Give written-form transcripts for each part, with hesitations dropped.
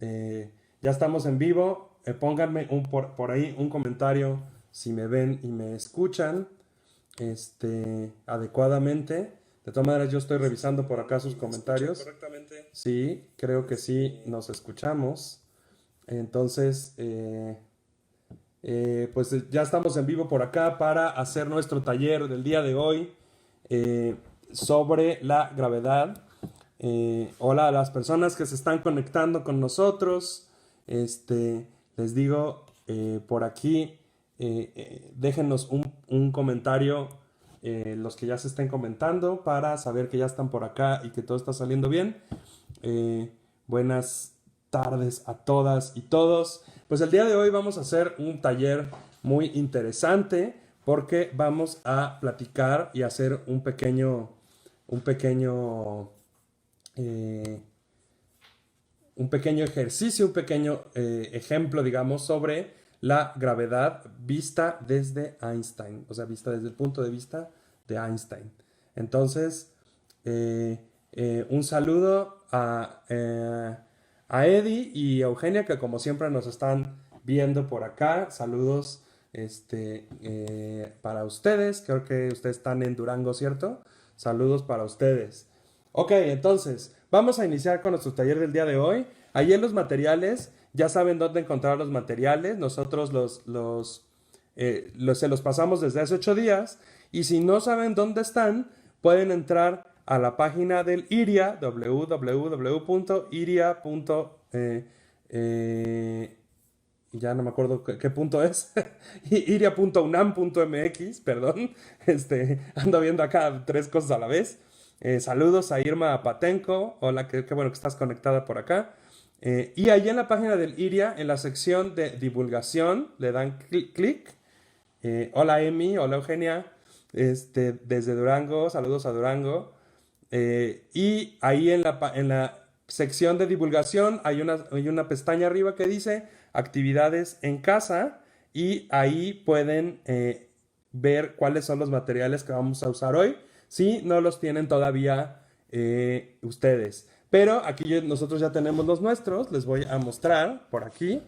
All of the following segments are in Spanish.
Ya estamos en vivo. Pónganme por ahí un comentario si me ven y me escuchan adecuadamente. De todas maneras, yo estoy revisando por acá sus comentarios. Sí, creo que sí nos escuchamos. Entonces, pues ya estamos en vivo por acá para hacer nuestro taller del día de hoy eh, sobre la gravedad. Hola a las personas que se están conectando con nosotros. Les digo por aquí, déjenos un comentario, los que ya se estén comentando, para saber que ya están por acá y que todo está saliendo bien. Buenas tardes a todas y todos. Pues el día de hoy vamos a hacer un taller muy interesante porque vamos a platicar y hacer un pequeño eh, un pequeño ejercicio, un pequeño ejemplo, digamos, sobre la gravedad vista desde Einstein, o sea, vista desde el punto de vista de Einstein. Entonces, un saludo a Eddie y a Eugenia, que como siempre nos están viendo por acá. Saludos para ustedes. Creo que ustedes están en Durango, ¿cierto? Saludos para ustedes. Ok, entonces, vamos a iniciar con nuestro taller del día de hoy. Ahí en los materiales, ya saben dónde encontrar los materiales. Nosotros se los pasamos desde hace 8 días. Y si no saben dónde están, pueden entrar a la página del IRIA, www.iria. Ya no me acuerdo qué punto es, iria.unam.mx, perdón, ando viendo acá tres cosas a la vez. Saludos a Irma Patenko, hola, qué bueno que estás conectada por acá. Y ahí en la página del IRIA, en la sección de divulgación, le dan clic. Hola Emi, hola Eugenia, desde Durango, saludos a Durango. Y ahí en la sección de divulgación hay una pestaña arriba que dice actividades en casa y ahí pueden ver cuáles son los materiales que vamos a usar hoy, si no los tienen todavía ustedes. Pero aquí nosotros ya tenemos los nuestros, les voy a mostrar por aquí.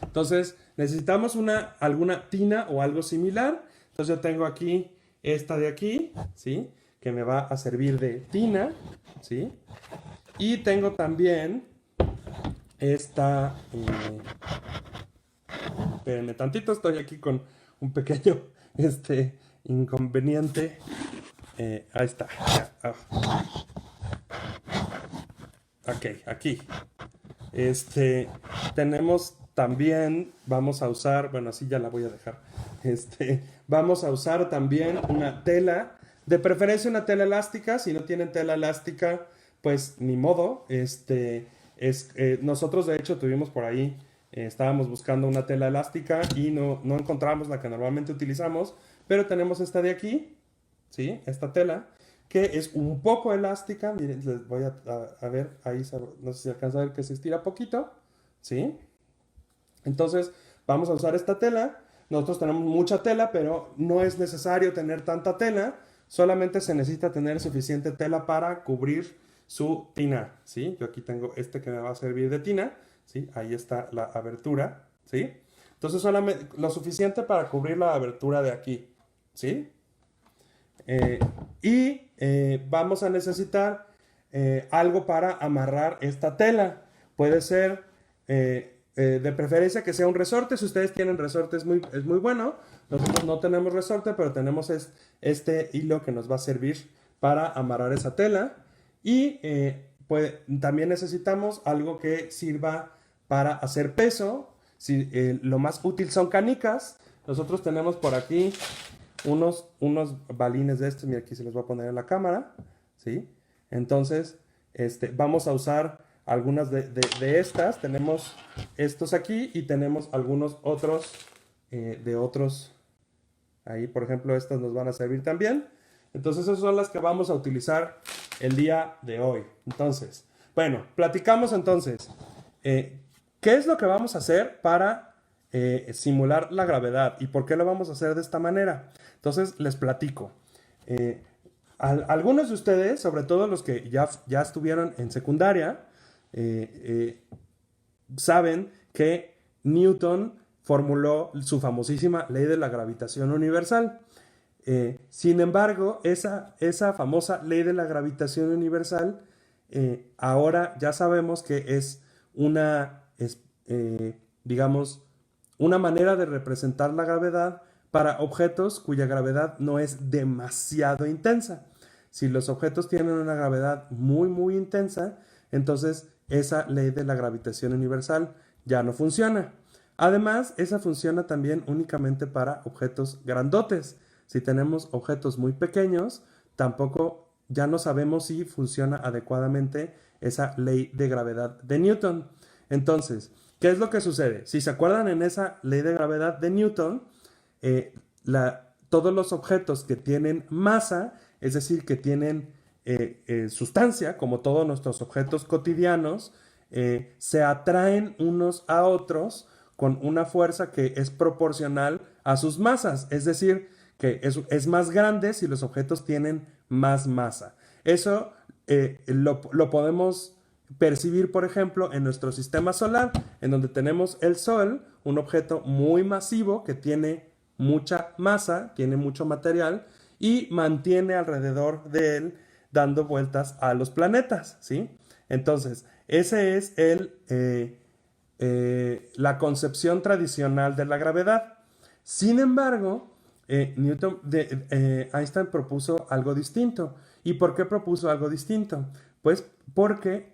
Entonces, necesitamos alguna tina o algo similar. Entonces yo tengo aquí esta de aquí, ¿sí? Que me va a servir de tina, ¿sí? Y tengo también esta... espérenme tantito, estoy aquí con un pequeño inconveniente. Ahí está. Ok, aquí. Tenemos también, vamos a usar, bueno, así ya la voy a dejar. Vamos a usar también una tela, de preferencia una tela elástica. Si no tienen tela elástica, pues ni modo. Nosotros de hecho tuvimos por ahí, estábamos buscando una tela elástica y no encontramos la que normalmente utilizamos, pero tenemos esta de aquí, ¿sí? Esta tela que es un poco elástica. Miren, les voy a ver, ahí no sé si alcanza a ver que se estira poquito, ¿sí? Entonces vamos a usar esta tela. Nosotros tenemos mucha tela, pero no es necesario tener tanta tela, solamente se necesita tener suficiente tela para cubrir su tina, ¿sí? Yo aquí tengo que me va a servir de tina, ¿sí? Ahí está la abertura, ¿sí? Entonces solamente lo suficiente para cubrir la abertura de aquí, ¿sí? Vamos a necesitar algo para amarrar esta tela. Puede ser de preferencia que sea un resorte. Si ustedes tienen resorte es muy bueno. Nosotros no tenemos resorte, pero tenemos este hilo que nos va a servir para amarrar esa tela. Y también necesitamos algo que sirva para hacer peso. Lo más útil son canicas. Nosotros tenemos por aquí unos balines de estos. Mira, aquí se los voy a poner en la cámara, ¿sí? Entonces, vamos a usar algunas de estas. Tenemos estos aquí y tenemos algunos otros de otros. Ahí, por ejemplo, estas nos van a servir también. Entonces, esas son las que vamos a utilizar el día de hoy. Entonces, bueno, platicamos entonces. ¿Qué es lo que vamos a hacer para simular la gravedad y por qué lo vamos a hacer de esta manera? Entonces, les platico. Algunos de ustedes, sobre todo los que ya estuvieron en secundaria, saben que Newton formuló su famosísima ley de la gravitación universal. Sin embargo, esa famosa ley de la gravitación universal, ahora ya sabemos que es digamos, una manera de representar la gravedad para objetos cuya gravedad no es demasiado intensa. Si los objetos tienen una gravedad muy, muy intensa, entonces esa ley de la gravitación universal ya no funciona. Además, esa funciona también únicamente para objetos grandotes. Si tenemos objetos muy pequeños, tampoco ya no sabemos si funciona adecuadamente esa ley de gravedad de Newton. Entonces, ¿qué es lo que sucede? Si se acuerdan en esa ley de gravedad de Newton, todos los objetos que tienen masa, es decir, que tienen sustancia, como todos nuestros objetos cotidianos, se atraen unos a otros con una fuerza que es proporcional a sus masas, es decir, que es más grande si los objetos tienen más masa. Eso lo podemos percibir, por ejemplo, en nuestro sistema solar, en donde tenemos el Sol, un objeto muy masivo que tiene mucha masa, tiene mucho material y mantiene alrededor de él dando vueltas a los planetas, ¿sí? Entonces, ese es la concepción tradicional de la gravedad. Sin embargo, Einstein propuso algo distinto. ¿Y por qué propuso algo distinto? Pues porque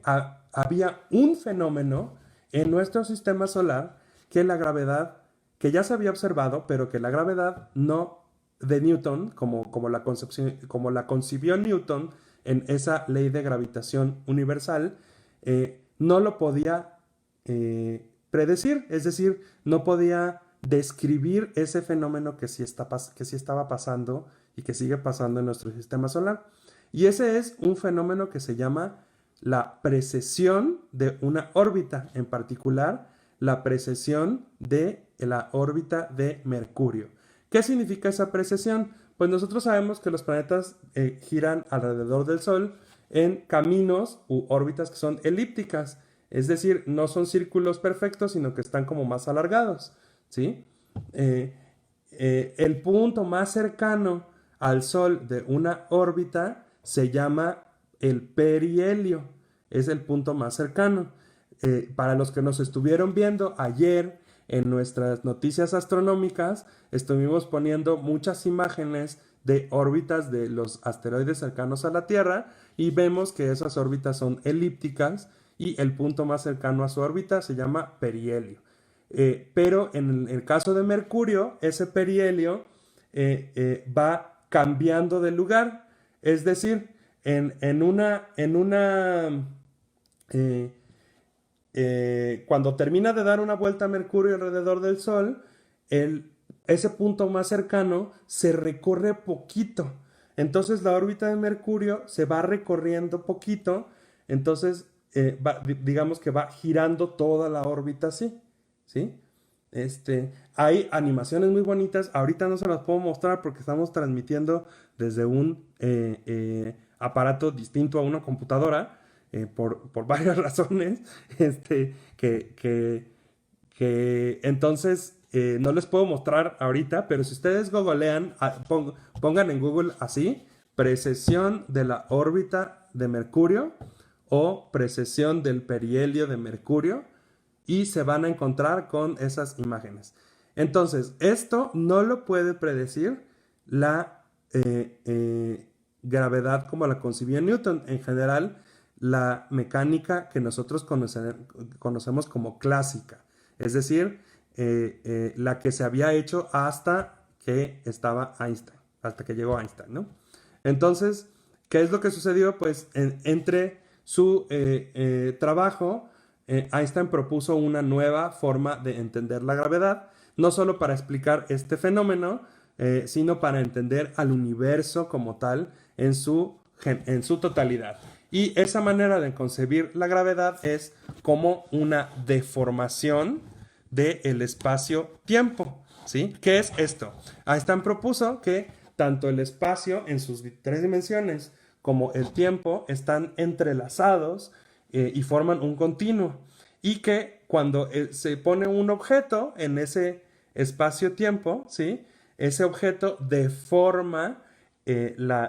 había un fenómeno en nuestro sistema solar que la gravedad, que ya se había observado, pero que la gravedad no de Newton, como la concibió Newton en esa ley de gravitación universal, no lo podía predecir, es decir, no podía describir ese fenómeno que sí estaba pasando y que sigue pasando en nuestro sistema solar. Y ese es un fenómeno que se llama la precesión de una órbita, en particular la precesión de la órbita de Mercurio. ¿Qué significa esa precesión? Pues nosotros sabemos que los planetas giran alrededor del Sol en caminos u órbitas que son elípticas, es decir, no son círculos perfectos, sino que están como más alargados, ¿sí? El punto más cercano al Sol de una órbita se llama el perihelio, es el punto más cercano. Para los que nos estuvieron viendo ayer en nuestras noticias astronómicas, estuvimos poniendo muchas imágenes de órbitas de los asteroides cercanos a la Tierra y vemos que esas órbitas son elípticas y el punto más cercano a su órbita se llama perihelio. Pero en el caso de Mercurio, ese perihelio va cambiando de lugar, es decir, cuando termina de dar una vuelta a Mercurio alrededor del Sol, ese punto más cercano se recorre poquito. Entonces la órbita de Mercurio se va recorriendo poquito, entonces digamos que va girando toda la órbita así, ¿sí? Hay animaciones muy bonitas, ahorita no se las puedo mostrar porque estamos transmitiendo desde un aparato distinto a una computadora, por varias razones, entonces no les puedo mostrar ahorita, pero si ustedes googlean, pongan en Google así, precesión de la órbita de Mercurio o precesión del perihelio de Mercurio, y se van a encontrar con esas imágenes. Entonces, esto no lo puede predecir la gravedad como la concibió Newton. En general, la mecánica que nosotros conocemos como clásica, es decir, la que se había hecho hasta que estaba Einstein, hasta que llegó Einstein, ¿no? Entonces, ¿qué es lo que sucedió? Pues entre su trabajo, Einstein propuso una nueva forma de entender la gravedad, no solo para explicar este fenómeno, sino para entender al universo como tal en su totalidad. Y esa manera de concebir la gravedad es como una deformación del espacio-tiempo, ¿sí? ¿Qué es esto? Einstein propuso que tanto el espacio en sus tres dimensiones como el tiempo están entrelazados y forman un continuo. Y que cuando se pone un objeto en ese espacio-tiempo, ¿sí? Ese objeto deforma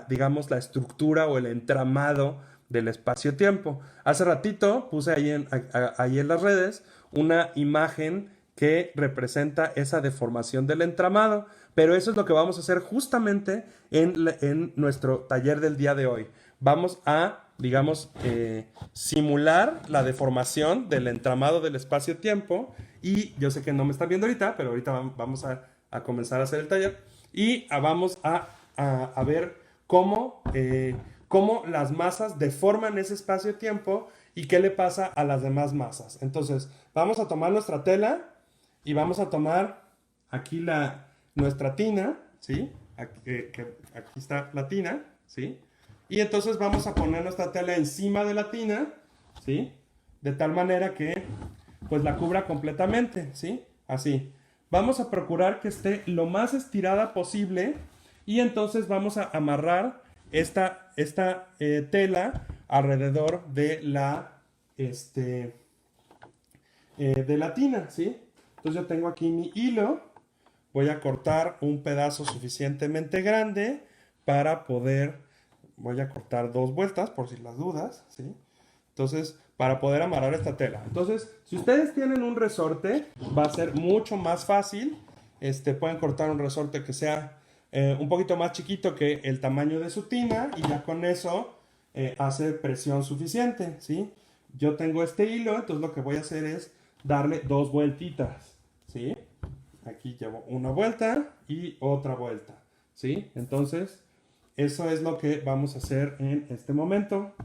digamos, la estructura o el entramado del espacio-tiempo. Hace ratito puse ahí en las redes una imagen que representa esa deformación del entramado, pero eso es lo que vamos a hacer justamente en nuestro taller del día de hoy. Vamos a, digamos, simular la deformación del entramado del espacio-tiempo, y yo sé que no me están viendo ahorita, pero ahorita vamos a comenzar a hacer el taller y vamos a ver cómo las masas deforman ese espacio-tiempo y qué le pasa a las demás masas. Entonces, vamos a tomar nuestra tela y vamos a tomar aquí nuestra tina, ¿sí? Aquí está la tina, ¿sí? Y entonces vamos a poner nuestra tela encima de la tina, ¿sí? De tal manera que pues la cubra completamente, ¿sí? Así. Vamos a procurar que esté lo más estirada posible y entonces vamos a amarrar esta tela alrededor de de la tina, ¿sí? Entonces yo tengo aquí mi hilo, voy a cortar un pedazo suficientemente grande para voy a cortar 2 vueltas por si las dudas, ¿sí? Entonces, para poder amarrar esta tela. Entonces, si ustedes tienen un resorte, va a ser mucho más fácil. Pueden cortar un resorte que sea un poquito más chiquito que el tamaño de su tina y ya con eso hace presión suficiente, ¿sí? Yo tengo este hilo, entonces lo que voy a hacer es darle 2 vueltitas, ¿sí? Aquí llevo una vuelta y otra vuelta, ¿sí? Entonces, eso es lo que vamos a hacer en este momento.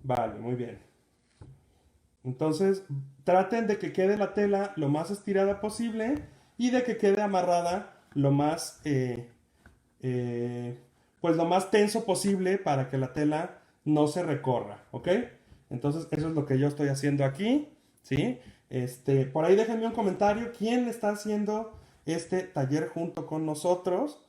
Vale, muy bien. Entonces, traten de que quede la tela lo más estirada posible y de que quede amarrada pues lo más tenso posible para que la tela no se recorra, ¿ok? Entonces, eso es lo que yo estoy haciendo aquí, ¿sí? Por ahí déjenme un comentario, ¿quién está haciendo este taller junto con nosotros?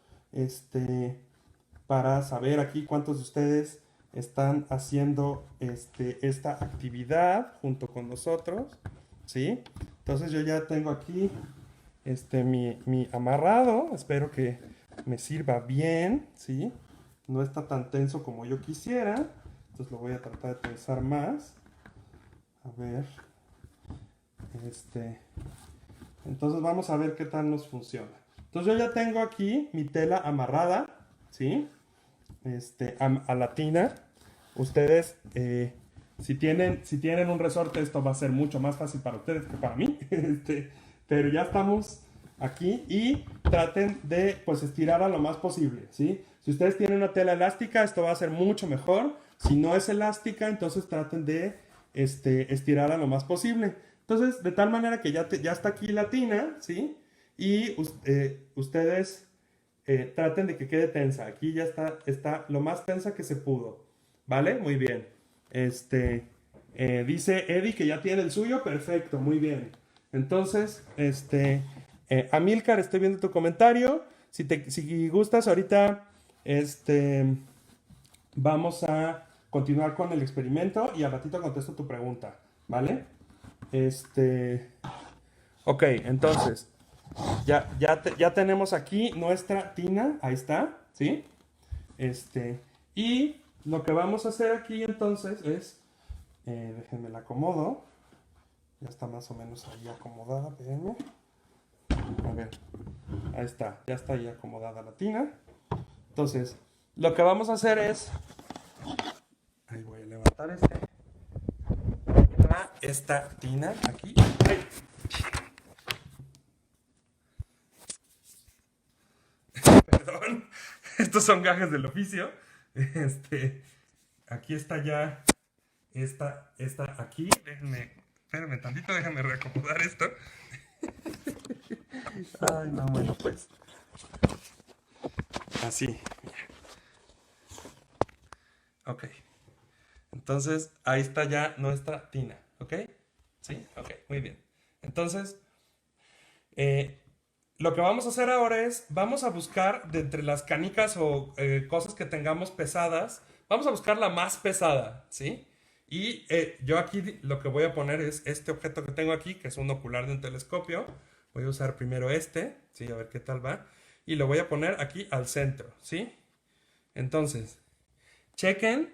Para saber aquí cuántos de ustedes están haciendo esta actividad junto con nosotros, ¿sí? Entonces yo ya tengo aquí mi amarrado, espero que me sirva bien, ¿sí? No está tan tenso como yo quisiera, entonces lo voy a tratar de tensar más. A ver, entonces vamos a ver qué tal nos funciona. Entonces yo ya tengo aquí mi tela amarrada, ¿sí? A la tina. Ustedes, si tienen un resorte, esto va a ser mucho más fácil para ustedes que para mí. Pero ya estamos aquí y traten de pues estirar a lo más posible, ¿sí? Si ustedes tienen una tela elástica, esto va a ser mucho mejor. Si no es elástica, entonces traten de estirar a lo más posible. Entonces, de tal manera que ya está aquí la tina, ¿sí? Y ustedes traten de que quede tensa. Aquí ya está lo más tensa que se pudo. ¿Vale? Muy bien. Dice Eddie que ya tiene el suyo. Perfecto, muy bien. Entonces, Amilcar, estoy viendo tu comentario. Si gustas, ahorita vamos a continuar con el experimento y al ratito contesto tu pregunta. ¿Vale? Ok, entonces, ya tenemos aquí nuestra tina, ahí está, ¿sí? Y lo que vamos a hacer aquí entonces es, déjenme la acomodo, ya está más o menos ahí acomodada, espérenme. A ver, ahí está, ya está ahí acomodada la tina. Entonces, lo que vamos a hacer es, ahí voy a levantar esta tina aquí. ¡Ay! Perdón, estos son gajes del oficio. Aquí está ya esta aquí. Espérenme tantito, déjenme reacomodar esto. Ay, no, bueno, pues. Así. Ok. Entonces, ahí está ya nuestra tina. ¿Ok? ¿Sí? Ok, muy bien. Entonces, lo que vamos a hacer ahora es, vamos a buscar de entre las canicas o cosas que tengamos pesadas, vamos a buscar la más pesada, ¿sí? Y yo aquí lo que voy a poner es este objeto que tengo aquí, que es un ocular de un telescopio. Voy a usar primero este, ¿sí? A ver qué tal va. Y lo voy a poner aquí al centro, ¿sí? Entonces, chequen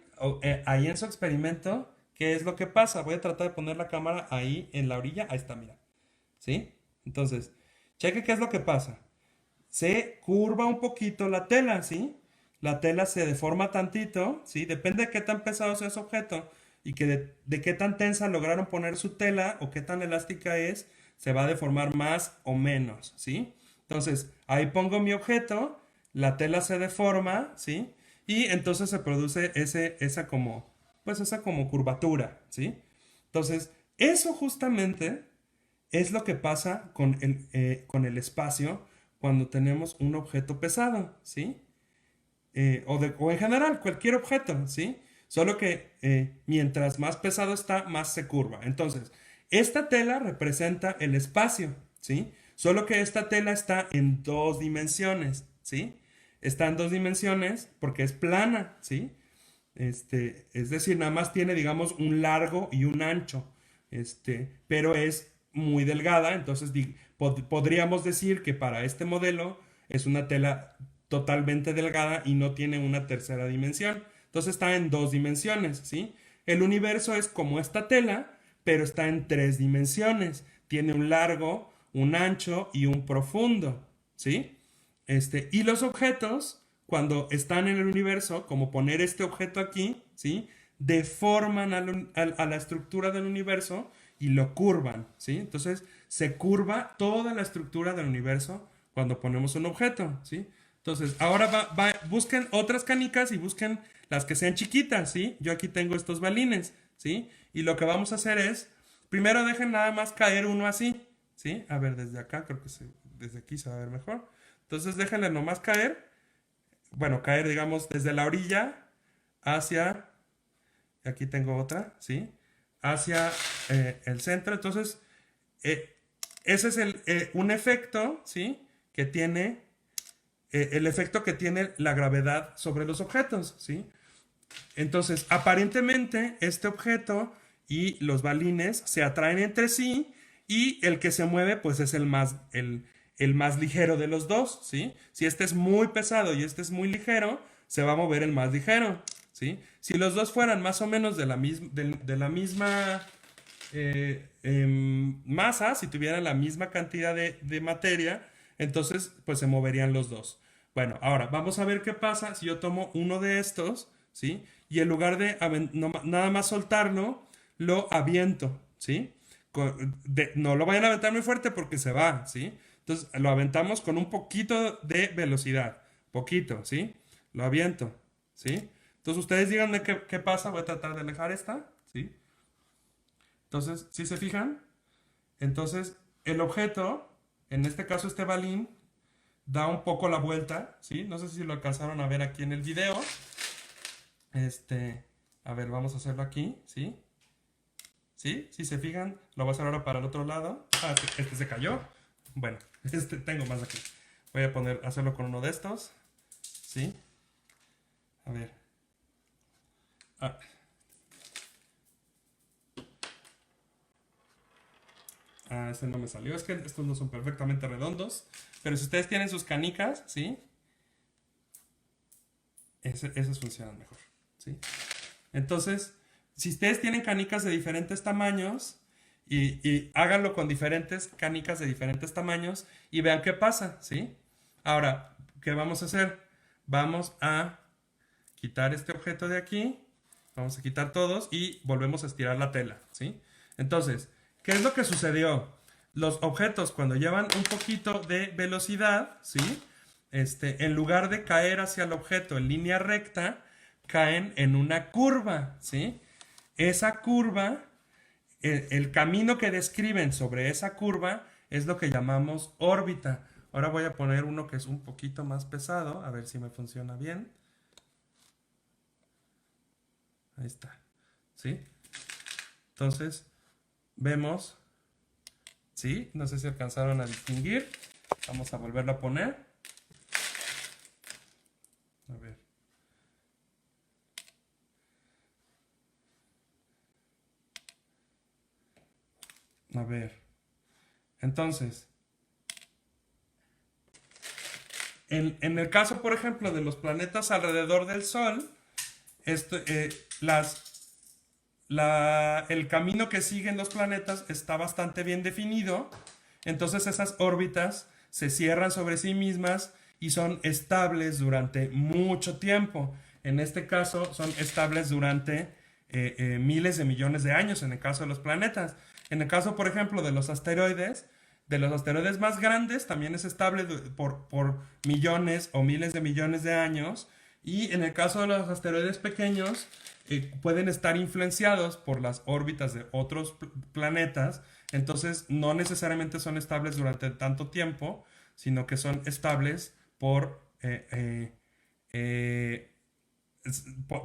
ahí en su experimento qué es lo que pasa. Voy a tratar de poner la cámara ahí en la orilla. Ahí está, mira. ¿Sí? Entonces, chequen qué es lo que pasa. Se curva un poquito la tela, ¿sí? La tela se deforma tantito, ¿sí? Depende de qué tan pesado sea ese objeto y que de qué tan tensa lograron poner su tela o qué tan elástica es, se va a deformar más o menos, ¿sí? Entonces, ahí pongo mi objeto, la tela se deforma, ¿sí? Y entonces se produce esa como curvatura, ¿sí? Entonces, eso justamente es lo que pasa con el espacio cuando tenemos un objeto pesado, ¿sí? O en general, cualquier objeto, ¿sí? Solo que mientras más pesado está, más se curva. Entonces, esta tela representa el espacio, ¿sí? Solo que esta tela está en dos dimensiones, ¿sí? Está en dos dimensiones porque es plana, ¿sí? Es decir, nada más tiene, digamos, un largo y un ancho, pero es muy delgada, entonces podríamos decir que para este modelo es una tela totalmente delgada y no tiene una tercera dimensión. Entonces está en dos dimensiones, ¿sí? El universo es como esta tela, pero está en tres dimensiones. Tiene un largo, un ancho y un profundo, ¿sí? Y los objetos, cuando están en el universo, como poner este objeto aquí, ¿sí? Deforman a la estructura del universo y lo curvan, ¿sí? Entonces, se curva toda la estructura del universo cuando ponemos un objeto, ¿sí? Entonces, ahora busquen otras canicas y busquen las que sean chiquitas, ¿sí? Yo aquí tengo estos balines, ¿sí? Y lo que vamos a hacer es, primero dejen nada más caer uno así, ¿sí? A ver, desde acá, creo que desde aquí se va a ver mejor. Entonces déjenle nomás caer, bueno, caer digamos desde la orilla hacia, aquí tengo otra, ¿sí? Hacia el centro. Entonces, eh, ese es un efecto, ¿sí? Que tiene, el efecto que tiene la gravedad sobre los objetos, ¿sí? Entonces, aparentemente, este objeto y los balines se atraen entre sí y el que se mueve, pues es el más ligero de los dos, ¿sí? Si este es muy pesado y este es muy ligero, se va a mover el más ligero, ¿sí? Si los dos fueran más o menos de la misma masa, si tuvieran la misma cantidad de materia, entonces, pues se moverían los dos. Bueno, ahora vamos a ver qué pasa si yo tomo uno de estos, ¿sí? Y en lugar de nada más soltarlo, lo aviento, ¿sí? No lo vayan a aventar muy fuerte porque se va, ¿sí? Entonces lo aventamos con un poquito de velocidad, poquito, ¿sí? Lo aviento, ¿sí? Entonces ustedes díganme qué pasa, voy a tratar de alejar esta, ¿sí? Entonces, si se fijan, entonces el objeto, en este caso este balín, da un poco la vuelta, ¿sí? No sé si lo alcanzaron a ver aquí en el video. A ver, vamos a hacerlo aquí, ¿sí? ¿Sí? Si se fijan, lo voy a hacer ahora para el otro lado. Ah, este se cayó. Bueno, tengo más aquí. Voy a hacerlo con uno de estos, ¿sí? A ver. Ah, este no me salió. Es que estos no son perfectamente redondos. Pero si ustedes tienen sus canicas, ¿sí? Esos funcionan mejor, ¿sí? Entonces, si ustedes tienen canicas de diferentes tamaños, y háganlo con diferentes canicas de diferentes tamaños y vean qué pasa, ¿sí? Ahora, ¿qué vamos a hacer? Vamos a quitar este objeto de aquí, vamos a quitar todos y volvemos a estirar la tela, ¿sí? Entonces, ¿qué es lo que sucedió? Los objetos cuando llevan un poquito de velocidad, ¿sí? En lugar de caer hacia el objeto en línea recta, caen en una curva, ¿sí? Esa curva, el camino que describen sobre esa curva es lo que llamamos órbita. Ahora voy a poner uno que es un poquito más pesado, a ver si me funciona bien. Ahí está, ¿sí? Entonces, vemos, ¿sí? No sé si alcanzaron a distinguir. Vamos a volverlo a poner. A ver. A ver. Entonces, en el caso, por ejemplo, de los planetas alrededor del Sol, esto, el camino que siguen los planetas está bastante bien definido. Entonces esas órbitas se cierran sobre sí mismas y son estables durante mucho tiempo. En este caso son estables durante miles de millones de años en el caso de los planetas. En el caso, por ejemplo, de los asteroides más grandes, también es estable por millones o miles de millones de años. Y en el caso de los asteroides pequeños, pueden estar influenciados por las órbitas de otros planetas. Entonces, no necesariamente son estables durante tanto tiempo, sino que son estables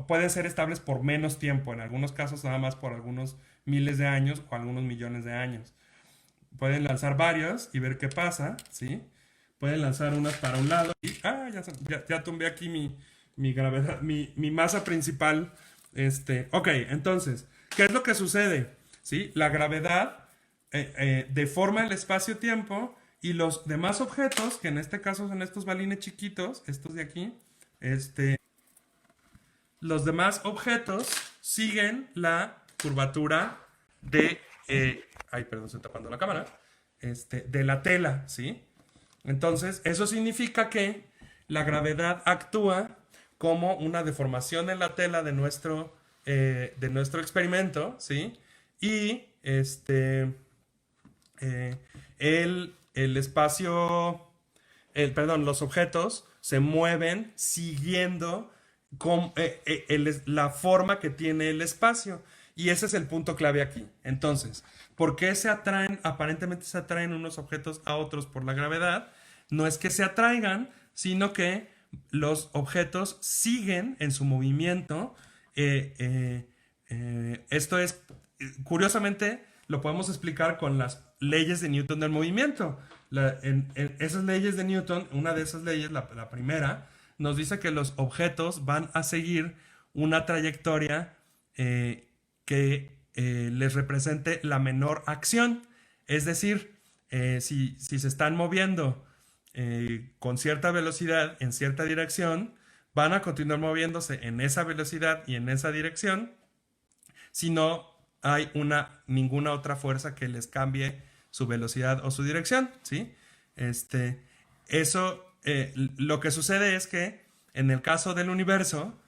pueden ser estables por menos tiempo, en algunos casos nada más por algunos miles de años o algunos millones de años. Pueden lanzar varios y ver qué pasa, ¿sí? Pueden lanzar unas para un lado y ya tumbé aquí mi gravedad, mi masa principal. Ok, entonces, ¿qué es lo que sucede? ¿Sí? La gravedad deforma el espacio-tiempo y los demás objetos, que en este caso son estos balines chiquitos, estos de aquí, los demás objetos siguen la curvatura ay, perdón, estoy tapando la cámara. De la tela, ¿sí? Entonces, eso significa que la gravedad actúa como una deformación en la tela de nuestro experimento, ¿sí? Y el espacio, perdón, los objetos se mueven siguiendo la forma que tiene el espacio. Y ese es el punto clave aquí. Entonces, ¿por qué aparentemente se atraen unos objetos a otros por la gravedad? No es que se atraigan, sino que los objetos siguen en su movimiento. Esto es, curiosamente, lo podemos explicar con las leyes de Newton del movimiento. En esas leyes de Newton, una de esas leyes, la primera, nos dice que los objetos van a seguir una trayectoria que les represente la menor acción. Es decir, si se están moviendo con cierta velocidad en cierta dirección, van a continuar moviéndose en esa velocidad y en esa dirección si no hay ninguna otra fuerza que les cambie su velocidad o su dirección, ¿sí? Lo que sucede es que en el caso del universo,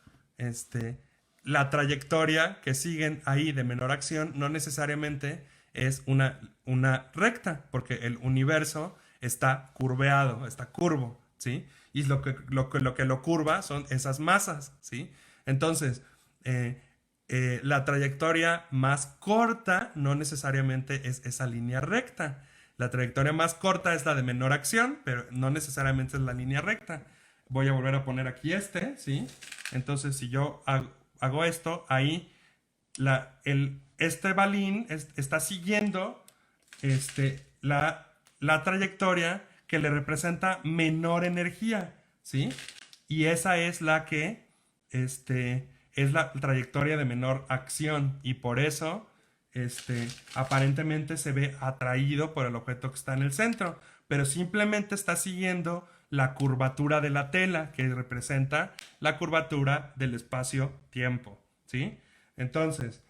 la trayectoria que siguen ahí de menor acción no necesariamente es una recta, porque el universo está curveado, está curvo, ¿sí? Y lo que lo curva son esas masas, ¿sí? Entonces, la trayectoria más corta no necesariamente es esa línea recta. La trayectoria más corta es la de menor acción, pero no necesariamente es la línea recta. Voy a volver a poner aquí ¿sí? Entonces, si yo hago esto, ahí este balín está siguiendo la trayectoria que le representa menor energía, ¿sí? Y esa es la que es la trayectoria de menor acción y por eso aparentemente se ve atraído por el objeto que está en el centro, pero simplemente está siguiendo la curvatura de la tela que representa la curvatura del espacio-tiempo, ¿sí? Entonces,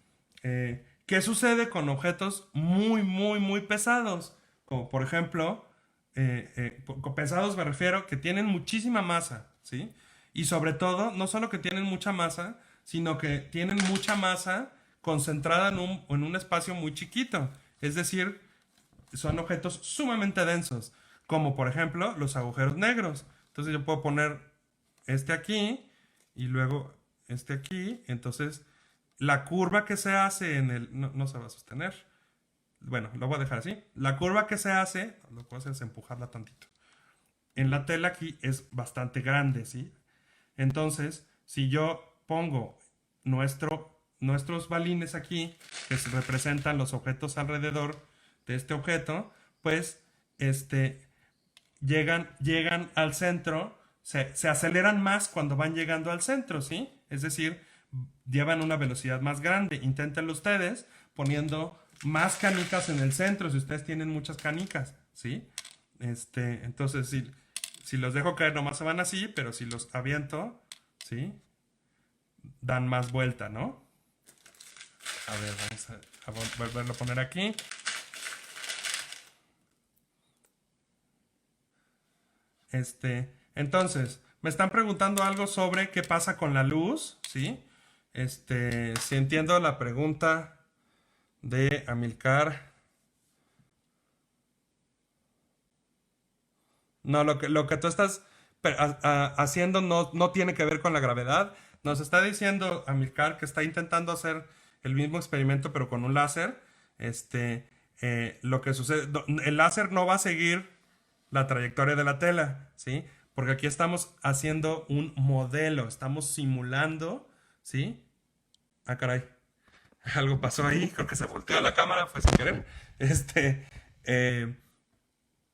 ¿qué sucede con objetos muy, muy, muy pesados? Como por ejemplo, con pesados me refiero que tienen muchísima masa, ¿sí? Y sobre todo, no solo que tienen mucha masa, sino que tienen mucha masa concentrada en un espacio muy chiquito. Es decir, son objetos sumamente densos, como por ejemplo los agujeros negros. Entonces yo puedo poner aquí y luego aquí. Entonces la curva que se hace no se va a sostener. Bueno, lo voy a dejar así. La curva que se hace, lo que puedo hacer es empujarla tantito. En la tela aquí es bastante grande, ¿sí? Entonces, si yo pongo nuestros balines aquí, que representan los objetos alrededor de este objeto, pues llegan al centro, se aceleran más cuando van llegando al centro, ¿sí? Es decir, llevan una velocidad más grande. Inténtenlo ustedes poniendo más canicas en el centro, si ustedes tienen muchas canicas, ¿sí? Entonces, si los dejo caer, nomás se van así, pero si los aviento, ¿sí? Dan más vuelta, ¿no? A ver, vamos a volverlo a poner aquí. Entonces, me están preguntando algo sobre qué pasa con la luz, ¿sí? Si entiendo la pregunta de Amilcar. No, lo que tú estás haciendo no tiene que ver con la gravedad. Nos está diciendo Amilcar que está intentando hacer el mismo experimento pero con un láser. Lo que sucede, el láser no va a seguir la trayectoria de la tela, ¿sí? Porque aquí estamos haciendo un modelo, estamos simulando, ¿sí? Ah, caray, algo pasó ahí, creo que se volteó la cámara, fue sin querer. Eh,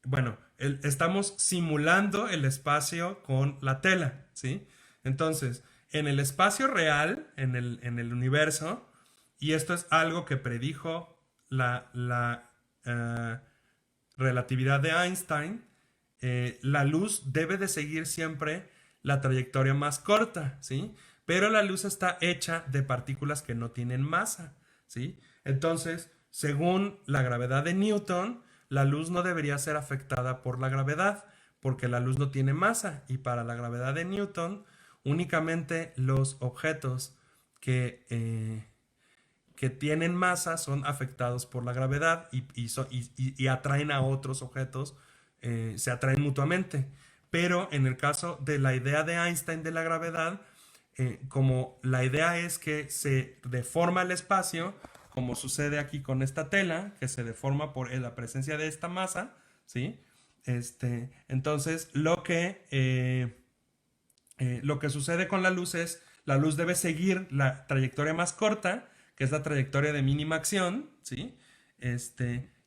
bueno, estamos simulando el espacio con la tela, ¿sí? Entonces, en el espacio real, en el universo, y esto es algo que predijo la relatividad de Einstein, la luz debe de seguir siempre la trayectoria más corta, ¿sí? Pero la luz está hecha de partículas que no tienen masa, ¿sí? Entonces, según la gravedad de Newton, la luz no debería ser afectada por la gravedad, porque la luz no tiene masa, y para la gravedad de Newton, únicamente los objetos que tienen masa son afectados por la gravedad y atraen a otros objetos, se atraen mutuamente. Pero en el caso de la idea de Einstein de la gravedad, como la idea es que se deforma el espacio, como sucede aquí con esta tela, que se deforma por la presencia de esta masa, ¿sí? Entonces, lo que sucede con la luz es, la luz debe seguir la trayectoria más corta, que es la trayectoria de mínima acción, ¿sí?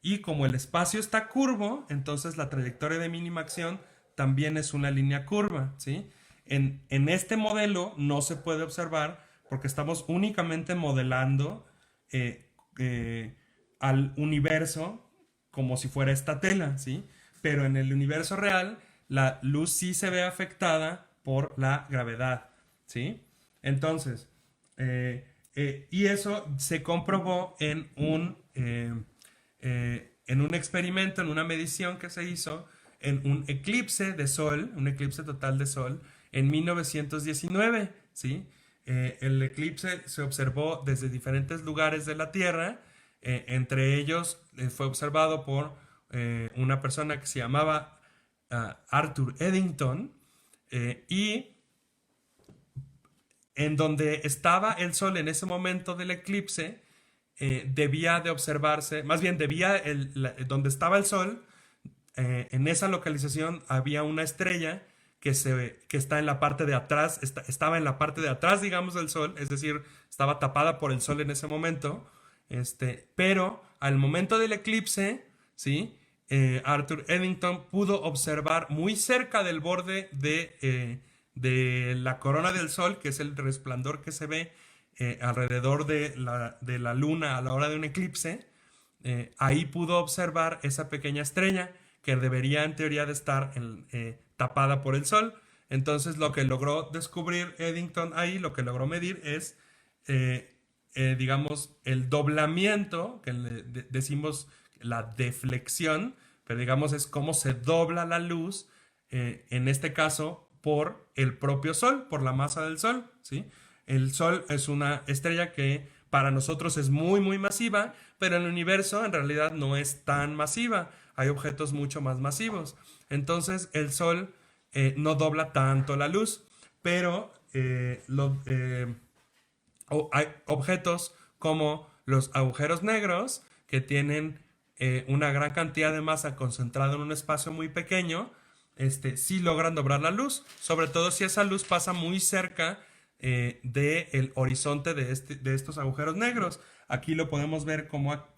Y como el espacio está curvo, entonces la trayectoria de mínima acción también es una línea curva, ¿sí? En este modelo no se puede observar porque estamos únicamente modelando eh, al universo como si fuera esta tela, ¿sí? Pero en el universo real, la luz sí se ve afectada por la gravedad, ¿sí? Entonces, y eso se comprobó en un experimento, en una medición que se hizo en un eclipse de sol, un eclipse total de sol, en 1919, ¿sí? El eclipse se observó desde diferentes lugares de la Tierra, entre ellos fue observado por una persona que se llamaba Arthur Eddington, y en donde estaba el sol en ese momento del eclipse, debía de observarse, más bien donde estaba el sol, en esa localización había una estrella que está en la parte de atrás, estaba en la parte de atrás, digamos, del sol, es decir, estaba tapada por el sol en ese momento, pero al momento del eclipse, ¿sí? Arthur Eddington pudo observar muy cerca del borde de la corona del sol, que es el resplandor que se ve alrededor de la luna a la hora de un eclipse. Ahí pudo observar esa pequeña estrella que debería en teoría de estar tapada por el sol. Entonces lo que logró descubrir Eddington ahí, lo que logró medir es, digamos, el doblamiento, que decimos la deflexión, pero digamos es cómo se dobla la luz, en este caso por el propio sol, por la masa del sol, ¿sí? El sol es una estrella que para nosotros es muy, muy masiva, pero en el universo en realidad no es tan masiva. Hay objetos mucho más masivos. Entonces el sol no dobla tanto la luz, pero hay objetos como los agujeros negros que tienen una gran cantidad de masa concentrada en un espacio muy pequeño, sí logran doblar la luz, sobre todo si esa luz pasa muy cerca del horizonte de estos agujeros negros. Aquí lo podemos ver como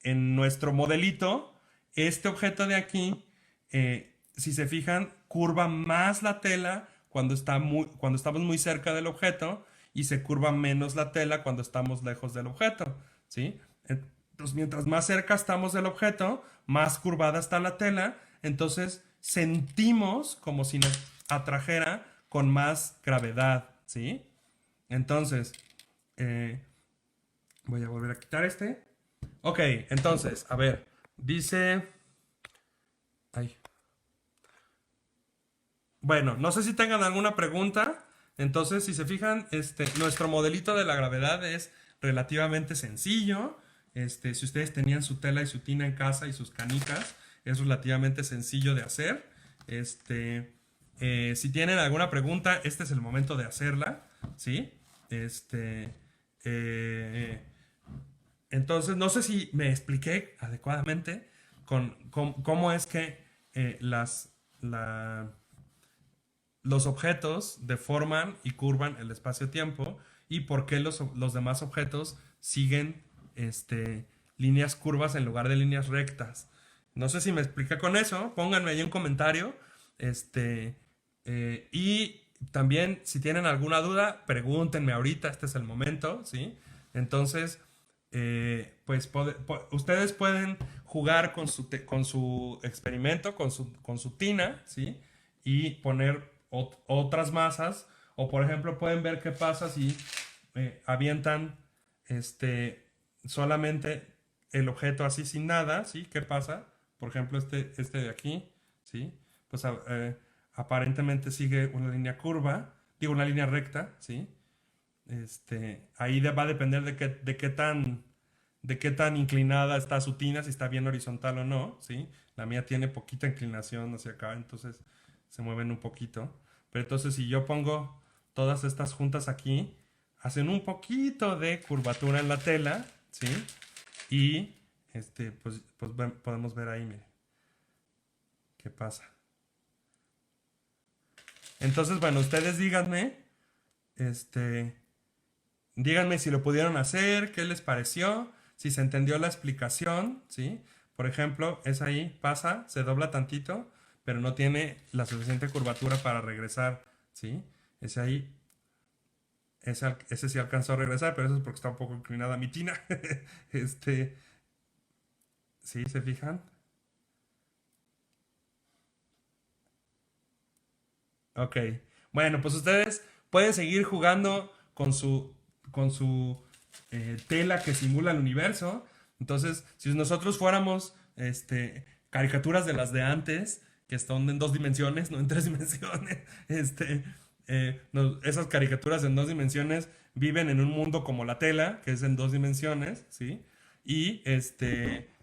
en nuestro modelito. Este objeto de aquí, si se fijan, curva más la tela cuando estamos muy cerca del objeto, y se curva menos la tela cuando estamos lejos del objeto, ¿sí? Entonces, mientras más cerca estamos del objeto, más curvada está la tela, entonces sentimos como si nos atrajera con más gravedad, ¿sí? Entonces, eh, voy a volver a quitar este. Ok, entonces, a ver, dice... Ay. Bueno, no sé si tengan alguna pregunta. Entonces, si se fijan, nuestro modelito de la gravedad es relativamente sencillo. Si ustedes tenían su tela y su tina en casa y sus canicas, es relativamente sencillo de hacer. Si tienen alguna pregunta, este es el momento de hacerla, ¿sí? Eh, entonces, no sé si me expliqué adecuadamente con cómo es que los objetos deforman y curvan el espacio-tiempo y por qué los demás objetos siguen líneas curvas en lugar de líneas rectas. No sé si me explica con eso, pónganme ahí un comentario. Y también, si tienen alguna duda, pregúntenme ahorita, este es el momento, ¿sí? Entonces, pues ustedes pueden jugar con su experimento, con su tina, ¿sí? Y poner otras masas, o por ejemplo, pueden ver qué pasa si avientan solamente el objeto así sin nada, ¿sí? ¿Qué pasa? Por ejemplo, este de aquí, ¿sí? Pues aparentemente sigue una línea curva, digo una línea recta, ¿sí? Ahí va a depender de qué tan inclinada está su tina, si está bien horizontal o no, ¿sí? La mía tiene poquita inclinación hacia acá, entonces se mueven un poquito. Pero entonces si yo pongo todas estas juntas aquí, hacen un poquito de curvatura en la tela, ¿sí? Y pues podemos ver ahí, mire, qué pasa. Entonces, bueno, ustedes este, díganme si lo pudieron hacer, qué les pareció, si se entendió la explicación, ¿sí? Por ejemplo, es ahí, pasa, se dobla tantito, pero no tiene la suficiente curvatura para regresar, ¿sí? Ese ahí, ese sí alcanzó a regresar, pero eso es porque está un poco inclinada mi tina. Este, ¿Sí? ¿Se fijan? Ok. Bueno, pues ustedes pueden seguir jugando con su tela que simula el universo. Entonces, si nosotros fuéramos caricaturas de las de antes, que están en dos dimensiones, no en tres dimensiones, esas caricaturas en dos dimensiones viven en un mundo como la tela, que es en dos dimensiones, ¿sí? Y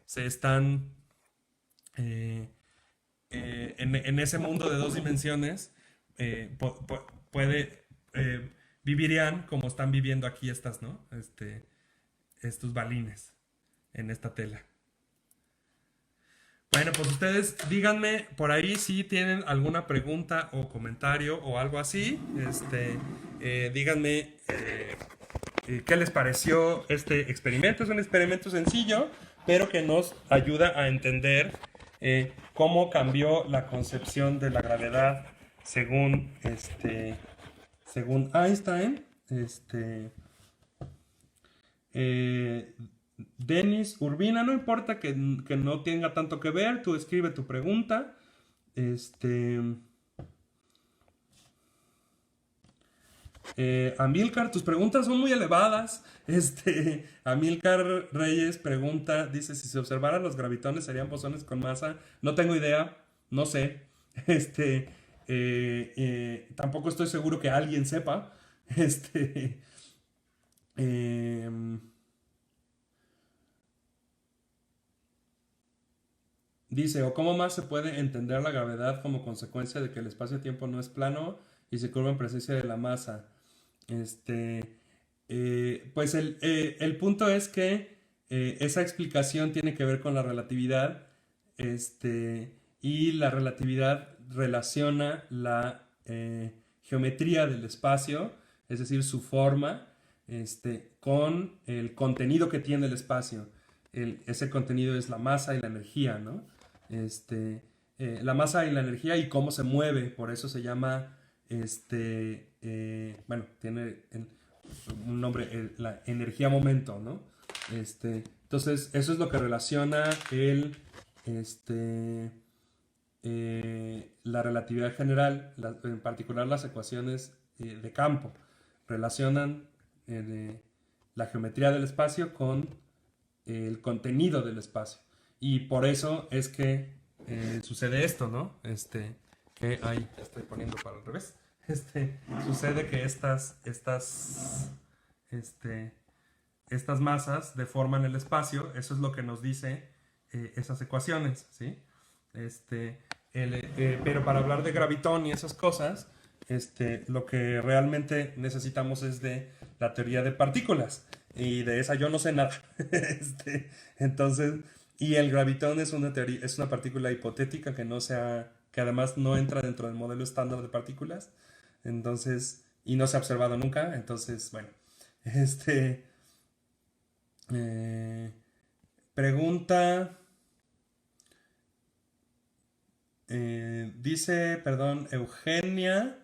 se están eh, en ese mundo de dos dimensiones puede vivirían como están viviendo aquí estas, ¿no? Estos balines en esta tela. Bueno, pues ustedes díganme por ahí si tienen alguna pregunta o comentario o algo así. Díganme qué les pareció este experimento. Es un experimento sencillo, pero que nos ayuda a entender cómo cambió la concepción de la gravedad según Einstein. Eh, Denis Urbina, no importa que no tenga tanto que ver, tú escribe tu pregunta. Amilcar, tus preguntas son muy elevadas. Amilcar Reyes pregunta, dice, si se observaran los gravitones serían bosones con masa. No tengo idea, no sé. Tampoco estoy seguro que alguien sepa. Este, em, Dice, o cómo más se puede entender la gravedad como consecuencia de que el espacio-tiempo no es plano y se curva en presencia de la masa. Pues el punto es que esa explicación tiene que ver con la relatividad, y la relatividad relaciona la geometría del espacio, es decir, su forma, con el contenido que tiene el espacio. Ese contenido es la masa y la energía, ¿no? La masa y la energía y cómo se mueve, por eso se llama, bueno, tiene un nombre, la energía momento, ¿no? Entonces, eso es lo que relaciona este, la relatividad general, en particular las ecuaciones de campo, relacionan la geometría del espacio con el contenido del espacio. Y por eso es que sucede esto, ¿no? Que ahí estoy poniendo para el revés. Sucede que este, estas masas deforman el espacio, eso es lo que nos dice esas ecuaciones, ¿sí? Pero para hablar de gravitón y esas cosas, lo que realmente necesitamos es de la teoría de partículas, y de esa yo no sé nada. Entonces, y el gravitón es una teoría, es una partícula hipotética que además no entra dentro del modelo estándar de partículas, entonces, y no se ha observado nunca, entonces, bueno, este, eh, pregunta, dice, perdón, Eugenia,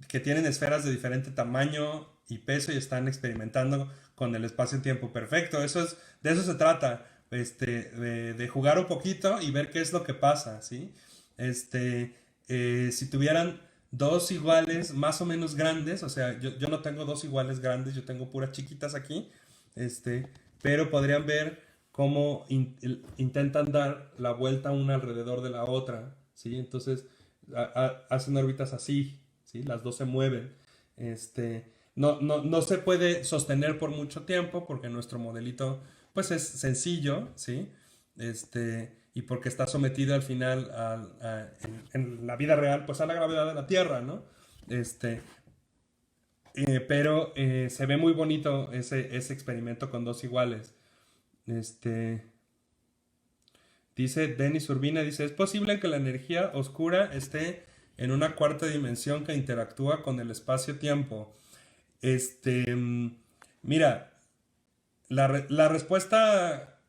que tienen esferas de diferente tamaño y peso y están experimentando con el espacio-tiempo. Perfecto, de eso se trata, de jugar un poquito y ver qué es lo que pasa, ¿sí? Si tuvieran dos iguales más o menos grandes, o sea, yo no tengo dos iguales grandes, yo tengo puras chiquitas aquí, pero podrían ver cómo intentan dar la vuelta una alrededor de la otra, ¿sí? Entonces hacen órbitas así, ¿sí? Las dos se mueven. No se puede sostener por mucho tiempo porque nuestro modelito pues es sencillo, ¿sí? Y porque está sometido al final en la vida real pues a la gravedad de la Tierra, ¿no? Pero se ve muy bonito ese experimento con dos iguales. Este, Dice Denis Urbina, dice, ¿es posible que la energía oscura esté en una cuarta dimensión que interactúa con el espacio-tiempo? Este, mm, Mira, la respuesta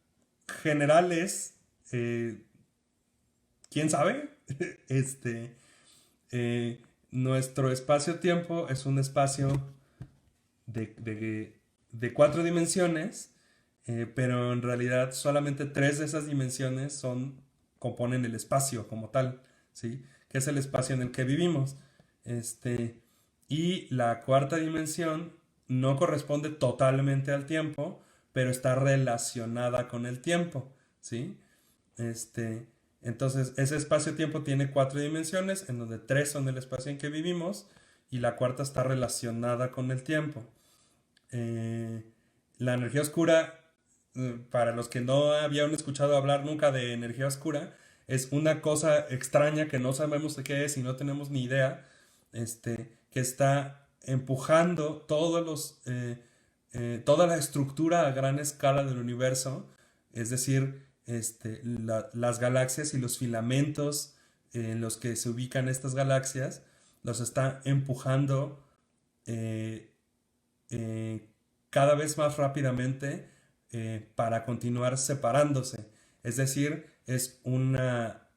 general es, eh, ¿quién sabe? Este, Nuestro espacio-tiempo es un espacio de cuatro dimensiones, pero en realidad solamente tres de esas dimensiones componen el espacio como tal, ¿sí? Que es el espacio en el que vivimos. Este, y la cuarta dimensión no corresponde totalmente al tiempo, pero está relacionada con el tiempo, ¿sí? Este, entonces, ese espacio-tiempo tiene cuatro dimensiones, en donde tres son el espacio en que vivimos y la cuarta está relacionada con el tiempo. Eh, la energía oscura, para los que no habían escuchado hablar nunca de energía oscura, es una cosa extraña que no sabemos de qué es y no tenemos ni idea, que está empujando toda la estructura a gran escala del universo, es decir, las galaxias y los filamentos en los que se ubican estas galaxias, los está empujando eh, eh, cada vez más rápidamente para continuar separándose. Es decir, es una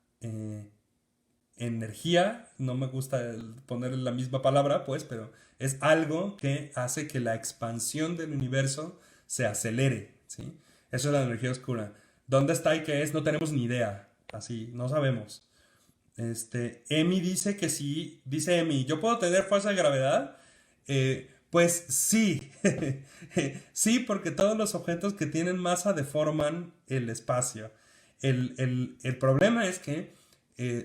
energía, no me gusta poner la misma palabra, pues, pero es algo que hace que la expansión del universo se acelere, ¿sí? Eso es la energía oscura. ¿Dónde está y qué es? No tenemos ni idea. Así, no sabemos. Emi dice que sí, dice Emi, ¿yo puedo tener fuerza de gravedad? Pues sí, sí, porque todos los objetos que tienen masa deforman el espacio. El problema es que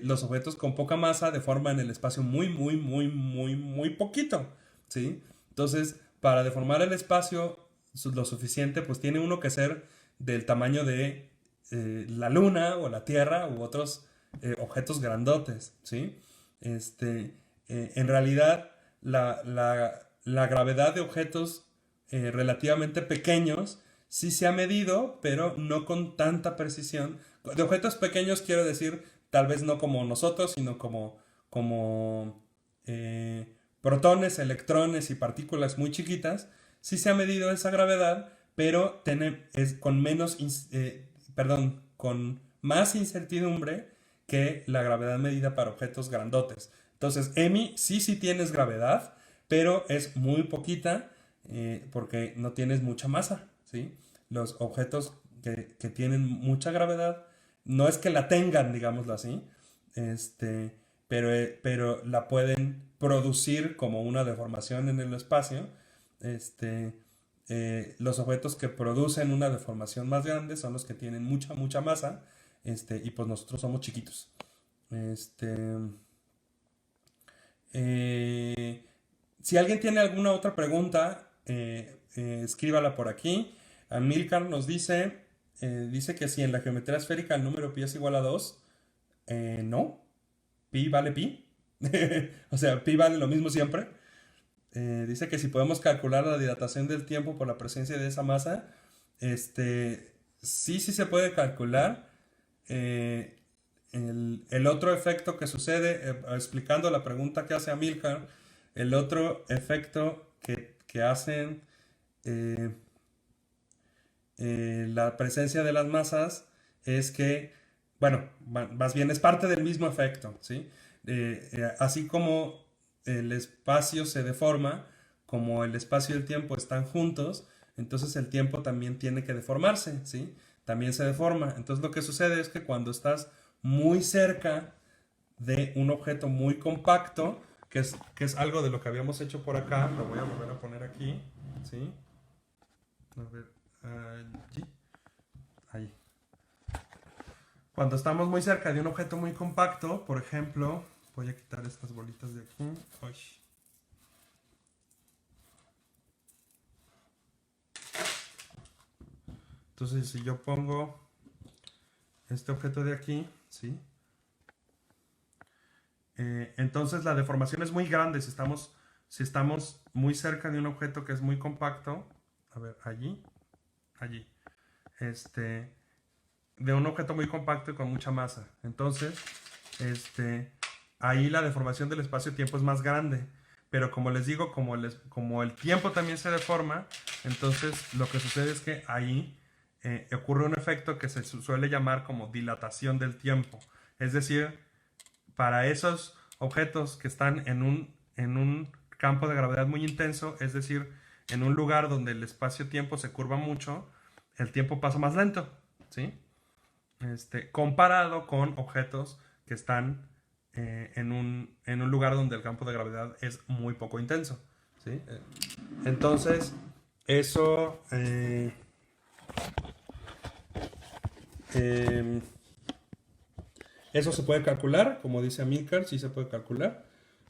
los objetos con poca masa deforman el espacio muy, muy, muy, muy, muy poquito, ¿sí? Entonces, para deformar el espacio lo suficiente, pues tiene uno que ser del tamaño de la Luna o la Tierra u otros objetos grandotes, ¿sí? En realidad, la gravedad de objetos relativamente pequeños sí se ha medido, pero no con tanta precisión. De objetos pequeños quiero decir, tal vez no como nosotros, sino como protones, electrones y partículas muy chiquitas. Sí se ha medido esa gravedad, pero es con con más incertidumbre que la gravedad medida para objetos grandotes. Entonces, Emi, sí tienes gravedad, pero es muy poquita. porque no tienes mucha masa, ¿sí? Los objetos que tienen mucha gravedad, no es que la tengan, digámoslo así, este, pero la pueden producir como una deformación en el espacio. Este, los objetos que producen una deformación más grande son los que tienen mucha masa, y pues nosotros somos chiquitos. Este, eh, si alguien tiene alguna otra pregunta, escríbala por aquí. Amilcar nos dice que si en la geometría esférica el número pi es igual a 2, no, pi vale pi. O sea, pi vale lo mismo siempre. Dice que si podemos calcular la dilatación del tiempo por la presencia de esa masa, sí se puede calcular. Eh, el otro efecto que sucede, explicando la pregunta que hace Amilcar, el otro efecto que hacen eh, la presencia de las masas es que, bueno, más bien es parte del mismo efecto, ¿sí? Así como el espacio se deforma, como el espacio y el tiempo están juntos, entonces el tiempo también tiene que deformarse, ¿sí? También se deforma. Entonces lo que sucede es que cuando estás muy cerca de un objeto muy compacto, que es algo de lo que habíamos hecho por acá, lo voy a volver a poner aquí, ¿sí? A ver, allí, ahí. Cuando estamos muy cerca de un objeto muy compacto, por ejemplo, voy a quitar estas bolitas de aquí. Uy. Entonces, si yo pongo este objeto de aquí, ¿sí? Entonces la deformación es muy grande si estamos muy cerca de un objeto que es muy compacto. A ver, allí. Este, de un objeto muy compacto y con mucha masa. Entonces, ahí la deformación del espacio-tiempo es más grande. Pero como les digo, como el tiempo también se deforma, entonces lo que sucede es que ahí ocurre un efecto que se suele llamar como dilatación del tiempo. Es decir, para esos objetos que están en un campo de gravedad muy intenso, es decir, en un lugar donde el espacio-tiempo se curva mucho, el tiempo pasa más lento, ¿sí? Comparado con objetos que están en un lugar donde el campo de gravedad es muy poco intenso, ¿sí? Entonces, eso, eh, eso se puede calcular, como dice Amilcar, sí se puede calcular.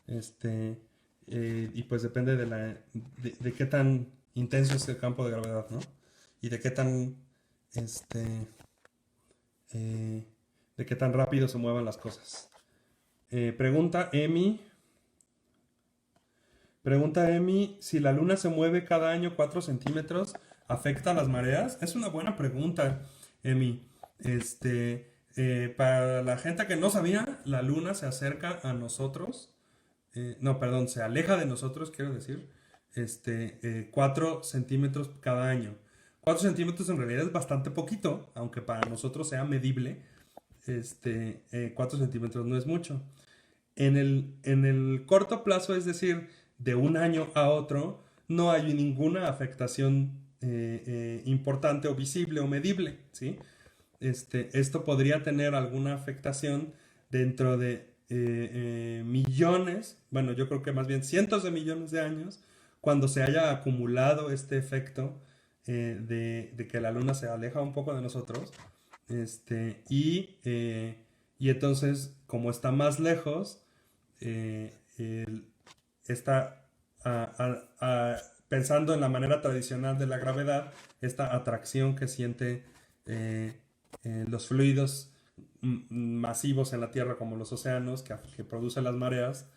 Este, y pues depende de qué tan intenso es el campo de gravedad, ¿no? Y este, eh, de qué tan rápido se muevan las cosas. Pregunta Emi, si la luna se mueve cada año 4 centímetros, ¿afecta a las mareas? Es una buena pregunta, Emi. Para la gente que no sabía, la luna se acerca a nosotros, no, perdón, se aleja de nosotros, quiero decir, 4 centímetros cada año. 4 centímetros en realidad es bastante poquito, aunque para nosotros sea medible, 4 centímetros no es mucho. En el corto plazo, es decir, de un año a otro, no hay ninguna afectación importante o visible o medible, ¿sí? Esto podría tener alguna afectación dentro de millones, bueno, yo creo que más bien cientos de millones de años, cuando se haya acumulado este efecto de que la luna se aleja un poco de nosotros, y entonces, como está más lejos, está pensando en la manera tradicional de la gravedad, esta atracción que siente eh, los fluidos masivos en la Tierra, como los océanos, que producen las mareas,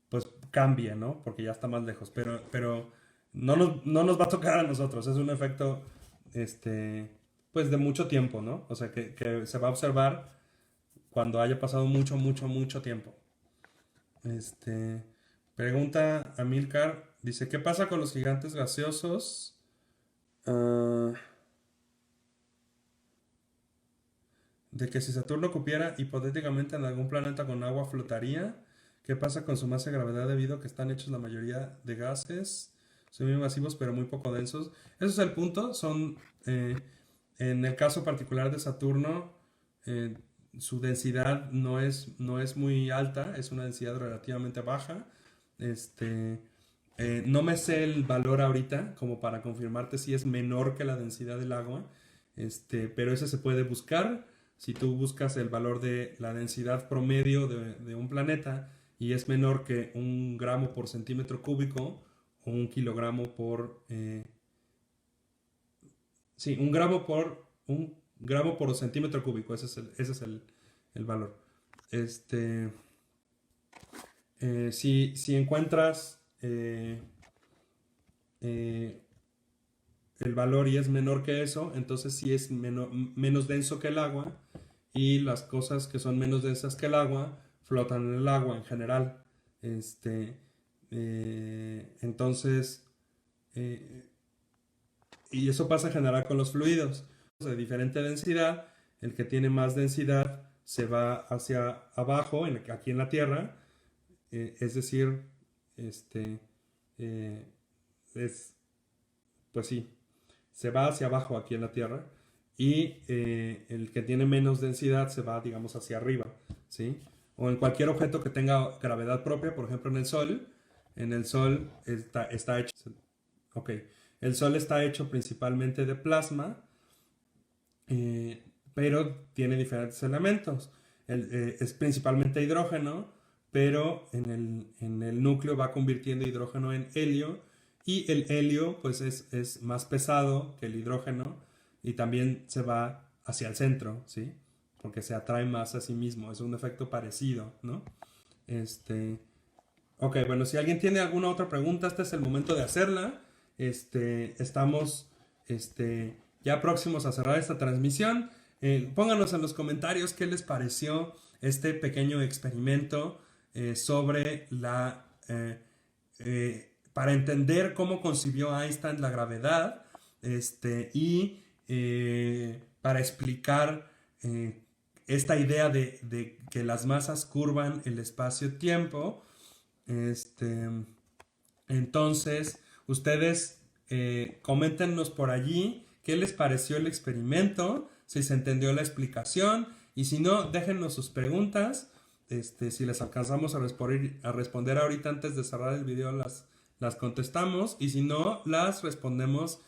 pues cambia, ¿no? Porque ya está más lejos. Pero no nos va a tocar a nosotros. Es un efecto, pues de mucho tiempo, ¿no? O sea, que se va a observar cuando haya pasado mucho tiempo. Este, Pregunta a Milcar, dice, ¿qué pasa con los gigantes gaseosos? Ah, de que si Saturno cupiera hipotéticamente en algún planeta con agua flotaría. ¿Qué pasa con su masa y gravedad debido a que están hechos la mayoría de gases? semimasivos, pero muy poco densos. Eso es el punto. En el caso particular de Saturno, eh, su densidad no es muy alta, es una densidad relativamente baja. Este, no me sé el valor ahorita como para confirmarte si es menor que la densidad del agua, pero ese se puede buscar. Si tú buscas el valor de la densidad promedio de un planeta y es menor que 1 gramo por centímetro cúbico o 1 kilogramo por... sí, 1 gramo por centímetro cúbico, ese es el valor. Este, si encuentras eh, el valor y es menor que eso, entonces sí es menos denso que el agua y las cosas que son menos densas que el agua flotan en el agua en general. Este, entonces, eh, y eso pasa en general con los fluidos de diferente densidad. El que tiene más densidad se va hacia abajo, aquí en la Tierra, es decir, este, eh, es, pues sí, se va hacia abajo aquí en la Tierra y el que tiene menos densidad se va, digamos, hacia arriba, ¿sí? O en cualquier objeto que tenga gravedad propia, por ejemplo en el Sol está hecho, ok, el Sol está hecho principalmente de plasma, eh, pero tiene diferentes elementos. Es principalmente hidrógeno, pero en el núcleo va convirtiendo hidrógeno en helio y el helio pues es más pesado que el hidrógeno y también se va hacia el centro, ¿sí? Porque se atrae más a sí mismo, es un efecto parecido, ¿no? Este, ok, bueno, si alguien tiene alguna otra pregunta, este es el momento de hacerla. Estamos ya próximos a cerrar esta transmisión. Pónganos en los comentarios qué les pareció este pequeño experimento sobre para entender cómo concibió Einstein la gravedad y para explicar esta idea de que las masas curvan el espacio-tiempo. Este, entonces, ustedes coméntenos por allí qué les pareció el experimento, si se entendió la explicación y si no, déjennos sus preguntas. Si les alcanzamos a responder ahorita antes de cerrar el video, las contestamos y si no, las respondemos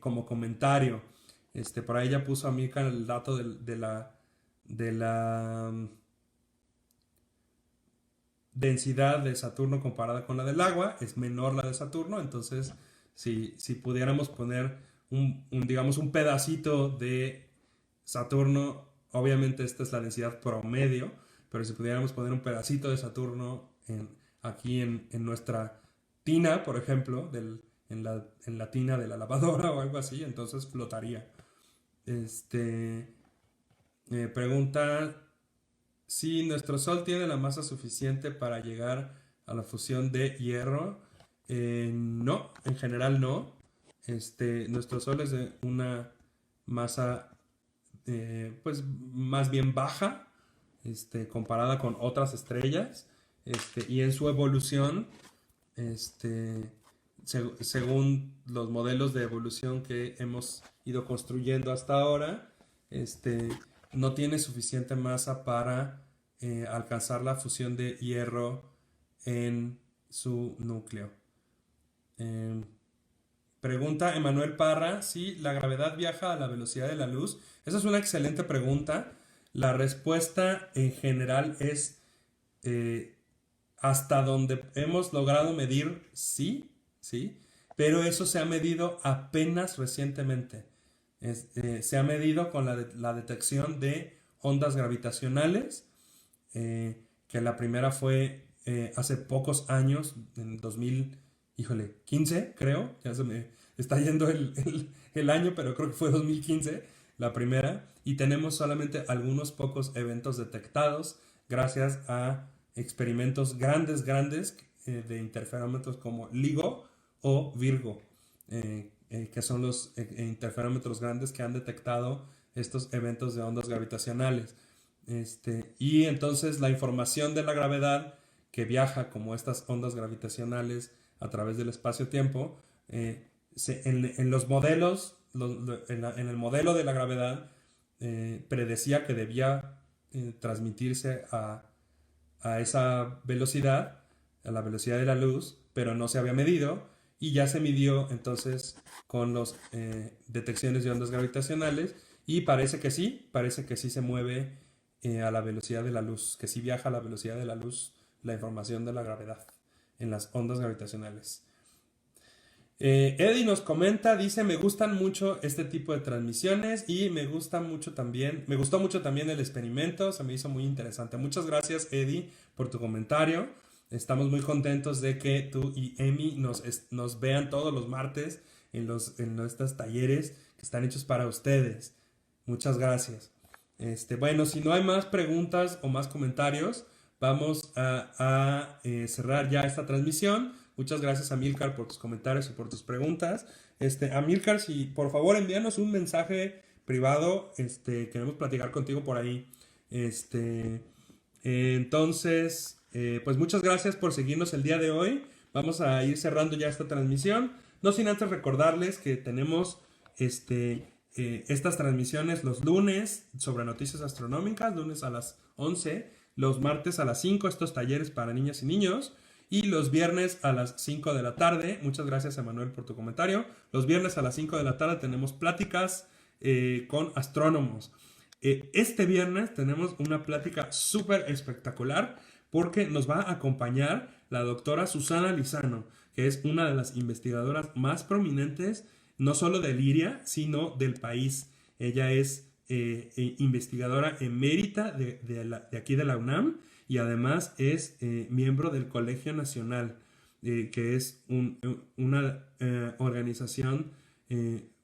como comentario. Por ahí ya puso a Mika el dato de la densidad de Saturno comparada con la del agua, es menor la de Saturno, entonces si pudiéramos poner digamos, un pedacito de Saturno, obviamente esta es la densidad promedio, pero si pudiéramos poner un pedacito de Saturno aquí en nuestra tina, por ejemplo, en la tina de la lavadora o algo así, entonces flotaría. Pregunta si nuestro Sol tiene la masa suficiente para llegar a la fusión de hierro. No, en general no. Nuestro Sol es de una masa pues más bien baja, comparada con otras estrellas, y en su evolución, según los modelos de evolución que hemos ido construyendo hasta ahora, no tiene suficiente masa para alcanzar la fusión de hierro en su núcleo. Pregunta Emanuel Parra si la gravedad viaja a la velocidad de la luz. Esa es una excelente pregunta. La respuesta en general es hasta donde hemos logrado medir, sí, sí, pero eso se ha medido apenas recientemente. Se ha medido con la detección de ondas gravitacionales, que la primera fue hace pocos años, en 2015, creo, ya se me está yendo el año, pero creo que fue 2015 la primera, y tenemos solamente algunos pocos eventos detectados gracias a experimentos grandes de interferómetros como LIGO o Virgo, que son los interferómetros grandes que han detectado estos eventos de ondas gravitacionales. Y entonces la información de la gravedad que viaja como estas ondas gravitacionales a través del espacio-tiempo, en los modelos, en el modelo de la gravedad, predecía que debía transmitirse a esa velocidad, a la velocidad de la luz, pero no se había medido y ya se midió entonces con las detecciones de ondas gravitacionales y parece que sí se mueve a la velocidad de la luz, que sí viaja a la velocidad de la luz la información de la gravedad en las ondas gravitacionales. Eddie nos comenta, dice, me gustan mucho este tipo de transmisiones y me gustó mucho también el experimento, se me hizo muy interesante. Muchas gracias, Eddie, por tu comentario. Estamos muy contentos de que tú y Emi nos vean todos los martes en estos talleres que están hechos para ustedes. Muchas gracias. Bueno, si no hay más preguntas o más comentarios, vamos a cerrar ya esta transmisión. Muchas gracias, Amílcar, por tus comentarios y por tus preguntas. Amílcar, si por favor envíanos un mensaje privado, queremos platicar contigo por ahí. Entonces, pues muchas gracias por seguirnos el día de hoy. Vamos a ir cerrando ya esta transmisión. No sin antes recordarles que tenemos estas transmisiones los lunes sobre noticias astronómicas, lunes a las 11, los martes a las 5, estos talleres para niñas y niños. Y los viernes a las 5 de la tarde, muchas gracias Emanuel por tu comentario, los viernes a las 5 de la tarde tenemos pláticas con astrónomos. Este viernes tenemos una plática súper espectacular porque nos va a acompañar la doctora Susana Lizano, que es una de las investigadoras más prominentes, no solo del IRIA, sino del país. Ella es investigadora emérita de aquí de la UNAM, y además es miembro del Colegio Nacional, que es una organización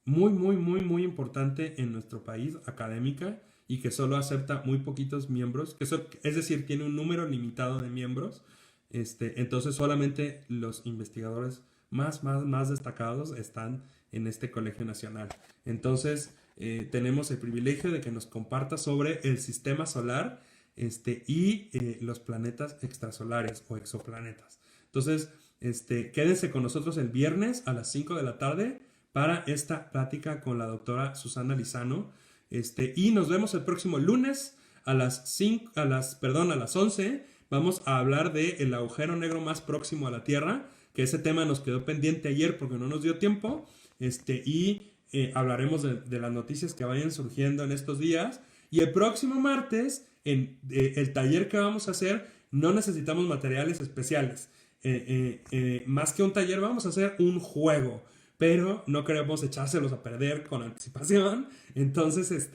muy importante en nuestro país, académica, y que solo acepta muy poquitos miembros, es decir, tiene un número limitado de miembros. Entonces solamente los investigadores más destacados están en este Colegio Nacional. Entonces tenemos el privilegio de que nos comparta sobre el sistema solar y los planetas extrasolares o exoplanetas. Entonces, quédense con nosotros el viernes a las 5 de la tarde para esta plática con la doctora Susana Lizano. Y nos vemos el próximo lunes a las 11. Vamos a hablar del agujero negro más próximo a la Tierra, que ese tema nos quedó pendiente ayer porque no nos dio tiempo. Hablaremos de las noticias que vayan surgiendo en estos días. Y el próximo martes, en el taller que vamos a hacer, no necesitamos materiales especiales. Más que un taller, vamos a hacer un juego, pero no queremos echárselos a perder con anticipación. Entonces,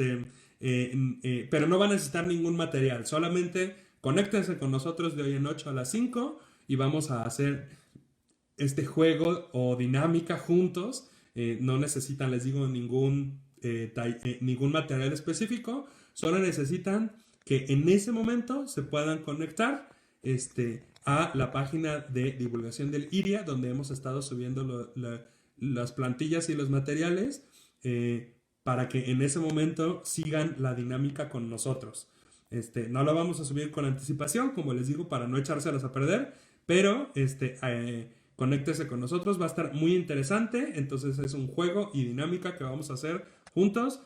pero no van a necesitar ningún material. Solamente conéctense con nosotros de hoy en 8 a las 5 y vamos a hacer este juego o dinámica juntos. No necesitan, les digo, ningún material específico. Solo necesitan que en ese momento se puedan conectar a la página de divulgación del IRIA, donde hemos estado subiendo las plantillas y los materiales para que en ese momento sigan la dinámica con nosotros. No lo vamos a subir con anticipación, como les digo, para no echárselas a perder, pero conéctese con nosotros, va a estar muy interesante. Entonces es un juego y dinámica que vamos a hacer juntos,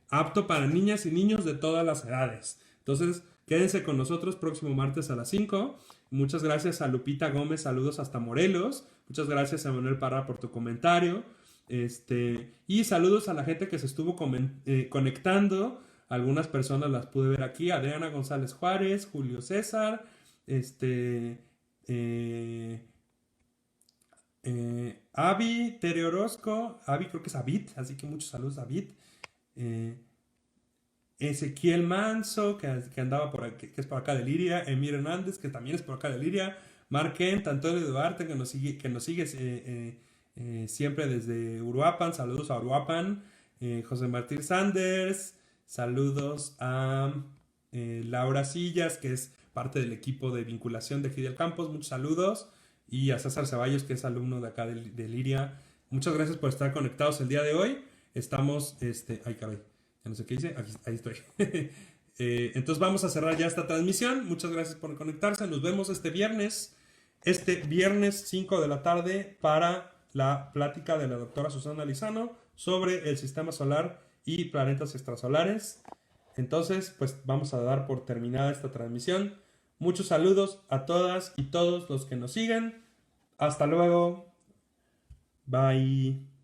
apto para niñas y niños de todas las edades. Entonces, quédense con nosotros próximo martes a las 5. Muchas gracias a Lupita Gómez, saludos hasta Morelos. Muchas gracias a Manuel Parra por tu comentario. Y saludos a la gente que se estuvo conectando. Algunas personas las pude ver aquí. Adriana González Juárez, Julio César, Avi, Tere Orozco, Avi creo que es Avid, así que muchos saludos a Avid. Ezequiel Manso, que andaba por aquí, que es por acá de Liria, Emir Hernández, que también es por acá de Liria, Mark Kent, Antonio Duarte, que nos sigue siempre desde Uruapan, saludos a Uruapan, José Martín Sanders, saludos a Laura Sillas, que es parte del equipo de vinculación de Fidel Campos, muchos saludos, y a César Ceballos, que es alumno de acá de Liria. Muchas gracias por estar conectados el día de hoy. Estamos, ay caray, ya no sé qué dice, ahí estoy. Entonces vamos a cerrar ya esta transmisión. Muchas gracias por conectarse. Nos vemos este viernes este viernes 5 de la tarde para la plática de la doctora Susana Lizano sobre el sistema solar y planetas extrasolares. Entonces, pues vamos a dar por terminada esta transmisión. Muchos saludos a todas y todos los que nos siguen. Hasta luego. Bye.